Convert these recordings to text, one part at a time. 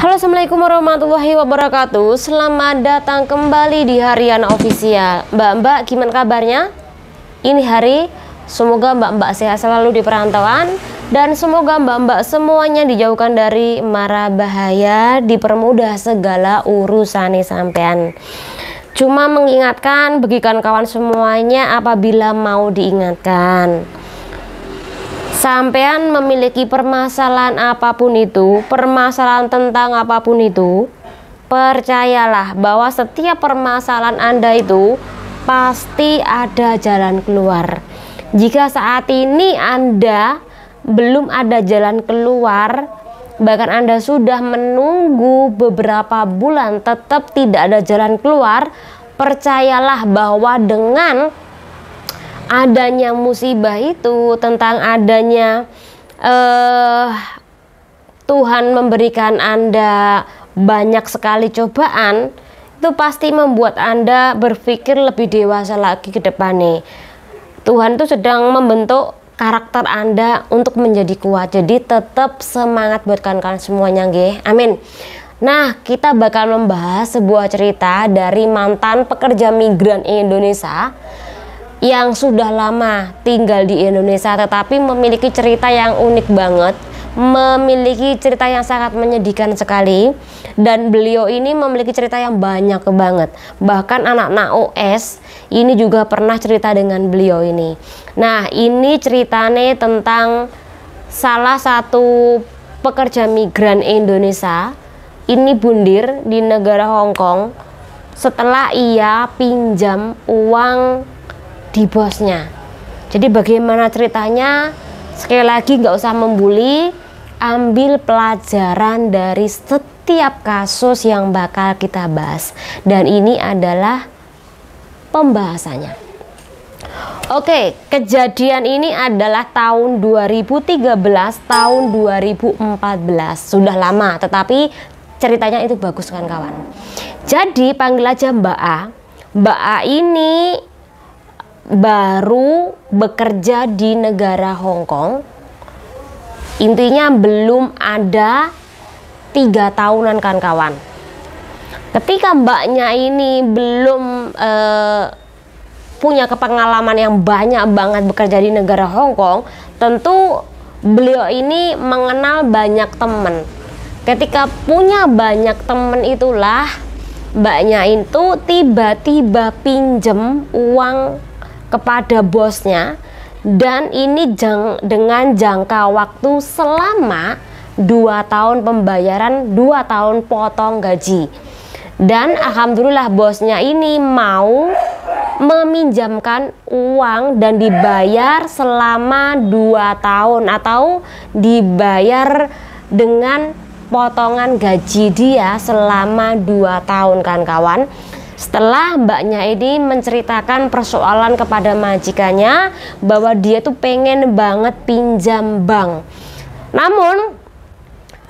Halo, assalamualaikum warahmatullahi wabarakatuh. Selamat datang kembali di Harian Official. Mbak-mbak, gimana kabarnya? Ini hari, semoga mbak-mbak sehat selalu di perantauan, dan semoga mbak-mbak semuanya dijauhkan dari mara bahaya, dipermudah segala urusan sampean. Cuma mengingatkan bagikan kawan semuanya apabila mau diingatkan. Sampean memiliki permasalahan apapun itu, permasalahan tentang apapun itu, percayalah bahwa setiap permasalahan Anda itu pasti ada jalan keluar. Jika saat ini Anda belum ada jalan keluar, bahkan Anda sudah menunggu beberapa bulan tetap tidak ada jalan keluar, percayalah bahwa dengan adanya musibah itu, tentang adanya Tuhan memberikan Anda banyak sekali cobaan, itu pasti membuat Anda berpikir lebih dewasa lagi ke depannya. Tuhan itu sedang membentuk karakter Anda untuk menjadi kuat. Jadi tetap semangat buat kawan-kawan semuanya, nggih. Amin. Nah, kita bakal membahas sebuah cerita dari mantan pekerja migran Indonesia yang sudah lama tinggal di Indonesia, tetapi memiliki cerita yang unik banget, memiliki cerita yang sangat menyedihkan sekali, dan beliau ini memiliki cerita yang banyak banget. Bahkan anak-anak OS ini juga pernah cerita dengan beliau ini. Nah, ini ceritanya tentang salah satu pekerja migran Indonesia, ini bundir di negara Hong Kong setelah ia pinjam uang di bosnya. Jadi bagaimana ceritanya? Sekali lagi nggak usah membuli, ambil pelajaran dari setiap kasus yang bakal kita bahas, dan ini adalah pembahasannya. Oke, kejadian ini adalah tahun 2013, tahun 2014, sudah lama, tetapi ceritanya itu bagus kan kawan. Jadi panggil aja Mbak A. Mbak A ini baru bekerja di negara Hong Kong, intinya belum ada 3 tahunan kan kawan. Ketika mbaknya ini belum punya kepengalaman yang banyak banget bekerja di negara Hong Kong, tentu beliau ini mengenal banyak teman. Ketika punya banyak teman itulah mbaknya itu tiba-tiba pinjem uang kepada bosnya, dan ini dengan jangka waktu selama 2 tahun pembayaran, 2 tahun potong gaji. Dan alhamdulillah bosnya ini mau meminjamkan uang dan dibayar selama 2 tahun atau dibayar dengan potongan gaji dia selama 2 tahun kan kawan. Setelah mbaknya ini menceritakan persoalan kepada majikannya bahwa dia tuh pengen banget pinjam bank, namun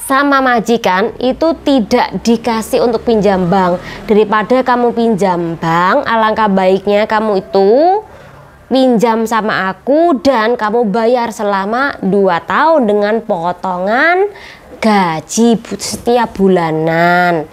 sama majikan itu tidak dikasih untuk pinjam bank. Daripada kamu pinjam bank, alangkah baiknya kamu itu pinjam sama aku dan kamu bayar selama 2 tahun dengan potongan gaji setiap bulanan.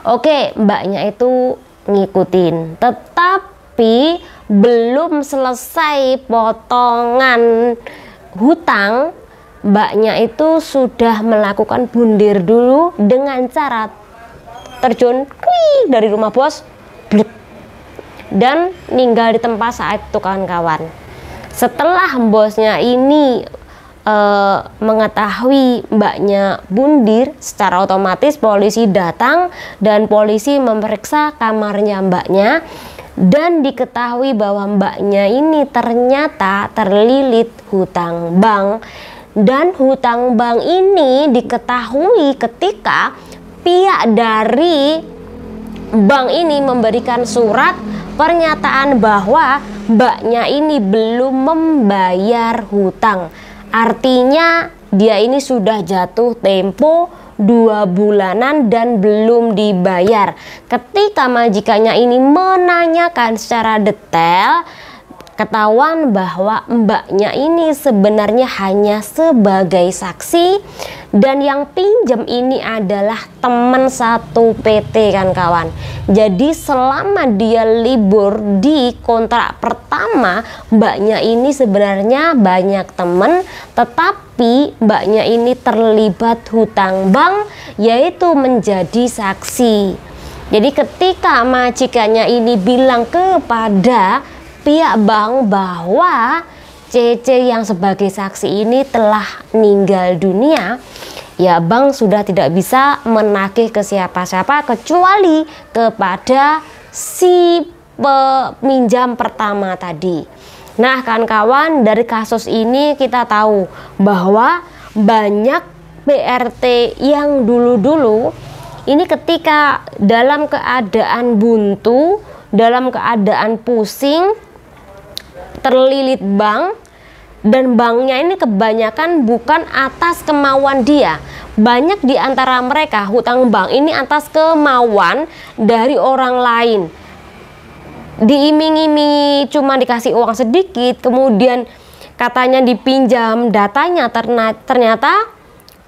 Oke, mbaknya itu ngikutin, tetapi belum selesai potongan hutang, mbaknya itu sudah melakukan bundir dulu dengan cara terjun dari rumah bos, blip, dan meninggal di tempat saat itu kawan-kawan. Setelah bosnya ini mengetahui mbaknya bundir, secara otomatis polisi datang dan polisi memeriksa kamarnya mbaknya, dan diketahui bahwa mbaknya ini ternyata terlilit hutang bank. Dan hutang bank ini diketahui ketika pihak dari bank ini memberikan surat pernyataan bahwa mbaknya ini belum membayar hutang. Artinya dia ini sudah jatuh tempo 2 bulanan dan belum dibayar. Ketika majikannya ini menanyakan secara detail, Ketahuan bahwa mbaknya ini sebenarnya hanya sebagai saksi, dan yang pinjam ini adalah teman satu PT kan kawan. Jadi selama dia libur di kontrak pertama, mbaknya ini sebenarnya banyak teman, tetapi mbaknya ini terlibat hutang bank, yaitu menjadi saksi. Jadi ketika majikannya ini bilang kepada pihak bank bahwa CC yang sebagai saksi ini telah meninggal dunia, ya bank sudah tidak bisa menagih ke siapa-siapa kecuali kepada si peminjam pertama tadi. Nah kawan-kawan, dari kasus ini kita tahu bahwa banyak PRT yang dulu-dulu ini ketika dalam keadaan buntu, dalam keadaan pusing, terlilit bank, dan banknya ini kebanyakan bukan atas kemauan dia. Banyak di antara mereka hutang bank ini atas kemauan dari orang lain. Diiming-imingi cuma dikasih uang sedikit, kemudian katanya dipinjam datanya, ternyata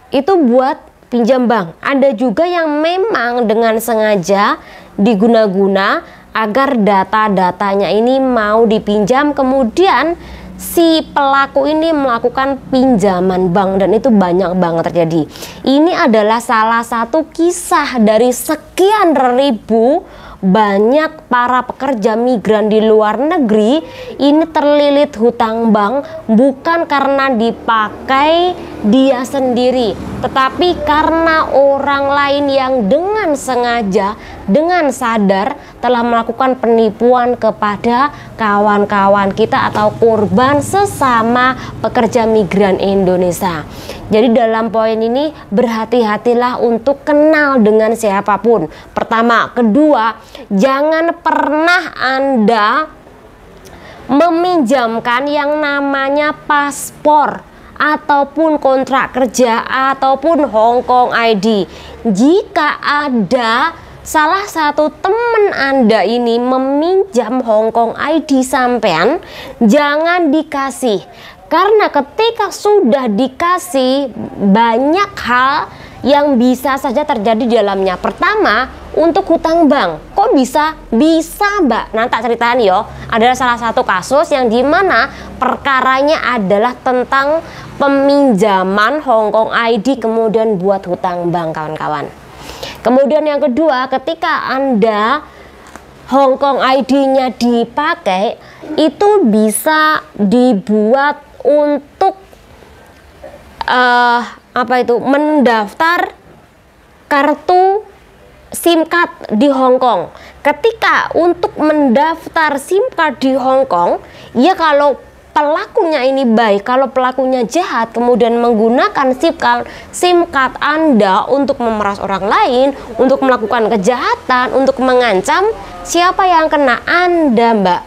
itu buat pinjam bank. Ada juga yang memang dengan sengaja diguna-guna agar data-datanya ini mau dipinjam, kemudian si pelaku ini melakukan pinjaman bank, dan itu banyak banget terjadi. Ini adalah salah satu kisah dari sekian ribu banyak para pekerja migran di luar negeri ini terlilit hutang bank, bukan karena dipakai dia sendiri, tetapi karena orang lain yang dengan sengaja, dengan sadar telah melakukan penipuan kepada kawan-kawan kita atau korban sesama pekerja migran Indonesia. Jadi dalam poin ini berhati-hatilah untuk kenal dengan siapapun. Pertama, kedua, jangan pernah Anda meminjamkan yang namanya paspor ataupun kontrak kerja ataupun Hong Kong ID. Jika ada salah satu teman Anda ini meminjam Hong Kong ID sampean, jangan dikasih. Karena ketika sudah dikasih, banyak hal yang bisa saja terjadi di dalamnya. Pertama, untuk hutang bank. Kok bisa? Bisa mbak. Nah tak ceritain yo. Adalah salah satu kasus yang dimana perkaranya adalah tentang peminjaman Hong Kong ID kemudian buat hutang bank kawan-kawan. Kemudian yang kedua, ketika Anda Hong Kong ID-nya dipakai, itu bisa dibuat untuk mendaftar kartu SIM card di Hong Kong. Ketika untuk mendaftar SIM card di Hong Kong, ya kalau pelakunya ini baik, kalau pelakunya jahat kemudian menggunakan SIM card Anda untuk memeras orang lain, untuk melakukan kejahatan, untuk mengancam, siapa yang kena? Anda mbak.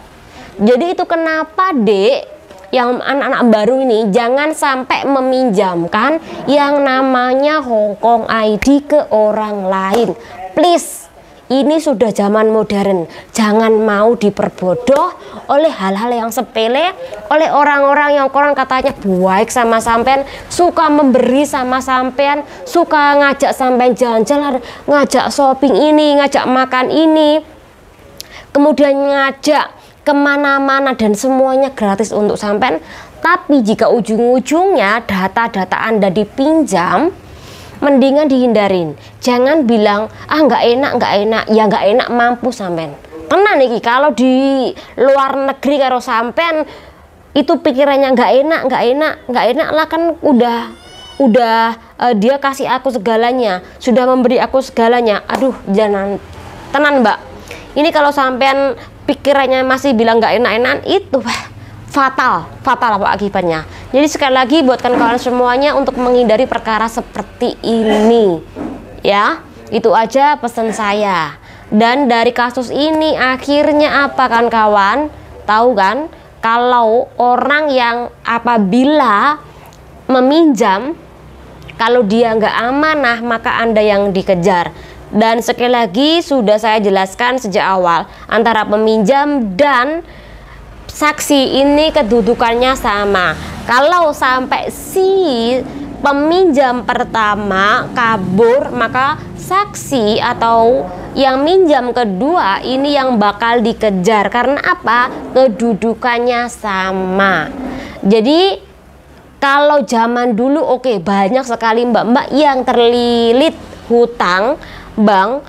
Jadi itu kenapa dek, yang anak-anak baru ini jangan sampai meminjamkan yang namanya Hong Kong ID ke orang lain. Please, ini sudah zaman modern. Jangan mau diperbodoh oleh hal-hal yang sepele, oleh orang-orang yang koran katanya baik sama sampean, suka memberi sama sampean, suka ngajak sampean jalan-jalan, ngajak shopping ini, ngajak makan ini, kemudian ngajak kemana-mana dan semuanya gratis untuk sampean. Tapi jika ujung-ujungnya data-data Anda dipinjam, mendingan dihindarin. Jangan bilang nggak enak, ya nggak enak mampu sampean. Tenan nih kalau di luar negeri karo sampean itu pikirannya nggak enak lah, kan udah dia kasih aku segalanya, sudah memberi aku segalanya. Aduh, jangan tenan mbak. Ini kalau sampean pikirannya masih bilang nggak enak-enakan, itu fatal apa akibatnya. Jadi sekali lagi buatkan kalian semuanya untuk menghindari perkara seperti ini ya. Itu aja pesan saya. Dan dari kasus ini akhirnya apa kan kawan? Tahu kan kalau orang yang apabila meminjam, kalau dia nggak amanah maka Anda yang dikejar. Dan sekali lagi sudah saya jelaskan sejak awal, antara peminjam dan saksi ini kedudukannya sama. Kalau sampai si peminjam pertama kabur, maka saksi atau yang minjam kedua ini yang bakal dikejar. Karena apa? Kedudukannya sama. Jadi kalau zaman dulu oke, banyak sekali mbak-mbak yang terlilit hutang bank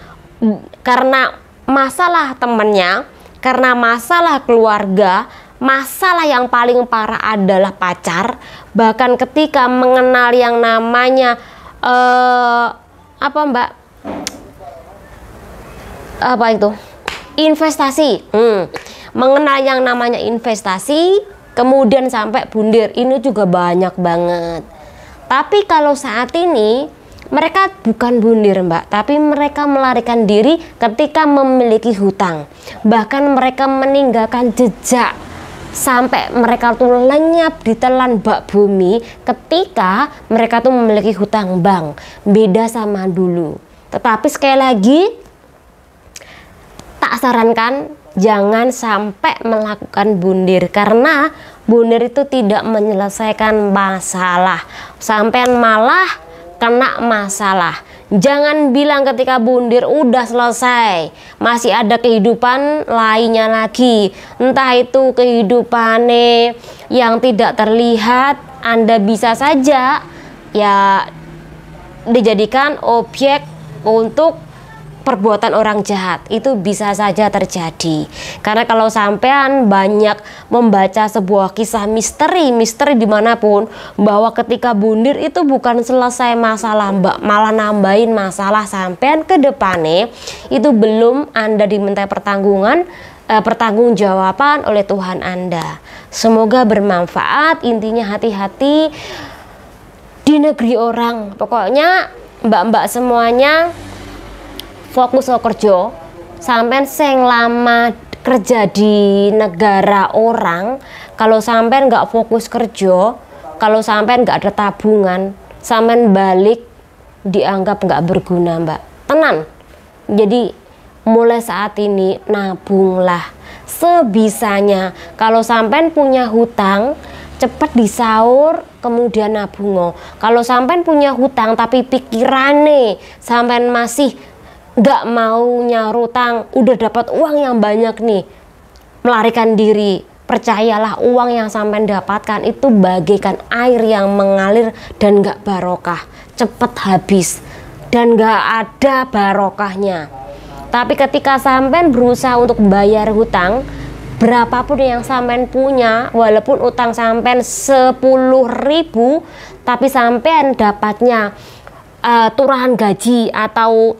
karena masalah temennya, karena masalah keluarga, masalah yang paling parah adalah pacar. Bahkan ketika mengenal yang namanya investasi, mengenal yang namanya investasi, kemudian sampai bundir, ini juga banyak banget. Tapi kalau saat ini mereka bukan bundir mbak, tapi mereka melarikan diri ketika memiliki hutang. Bahkan mereka meninggalkan jejak sampai mereka tuh lenyap ditelan bak bumi ketika mereka tuh memiliki hutang bank. Beda sama dulu. Tetapi sekali lagi tak sarankan jangan sampai melakukan bundir, karena bundir itu tidak menyelesaikan masalah, sampean malah kena masalah. Jangan bilang ketika bundir udah selesai, masih ada kehidupan lainnya lagi. Entah itu kehidupannya yang tidak terlihat, Anda bisa saja ya dijadikan objek untuk perbuatan orang jahat. Itu bisa saja terjadi. Karena kalau sampean banyak membaca sebuah kisah misteri dimanapun, bahwa ketika bundir itu bukan selesai masalah mbak, malah nambahin masalah sampean ke depannya. Itu belum Anda diminta pertanggungjawaban oleh Tuhan Anda. Semoga bermanfaat. Intinya hati-hati di negeri orang. Pokoknya mbak-mbak semuanya fokus kerja. Sampean sing lama kerja di negara orang, kalau sampean nggak fokus kerja, kalau sampean nggak ada tabungan, sampean balik dianggap nggak berguna mbak. Tenan. Jadi mulai saat ini nabunglah sebisanya. Kalau sampean punya hutang, cepat disaur kemudian nabung. Kalau sampean punya hutang tapi pikirane sampean masih nggak mau nyarutang, udah dapat uang yang banyak nih, melarikan diri. Percayalah, uang yang sampai dapatkan itu bagaikan air yang mengalir dan nggak barokah, cepet habis dan nggak ada barokahnya. Tapi ketika sampai berusaha untuk bayar hutang, berapapun yang sampai punya, walaupun utang sampai 10.000, tapi sampai dapatnya turahan gaji atau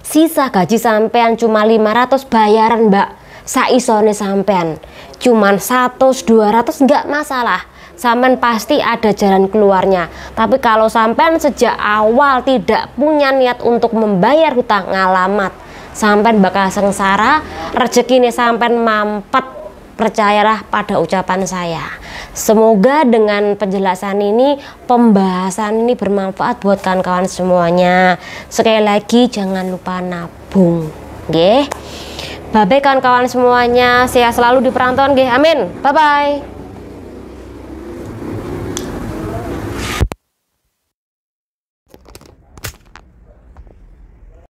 sisa gaji sampean cuma 500, bayaran mbak saisone sampean cuman 100-200 nggak masalah, sampean pasti ada jalan keluarnya. Tapi kalau sampean sejak awal tidak punya niat untuk membayar hutang, ngalamat sampean bakal sengsara, rezekinya sampean mampet. Percayalah pada ucapan saya. Semoga dengan penjelasan ini, pembahasan ini bermanfaat buat kawan-kawan semuanya. Sekali lagi jangan lupa nabung, nggih. Bye bye kawan-kawan semuanya. Sehat selalu di perantauan, nggih. Amin. Bye bye.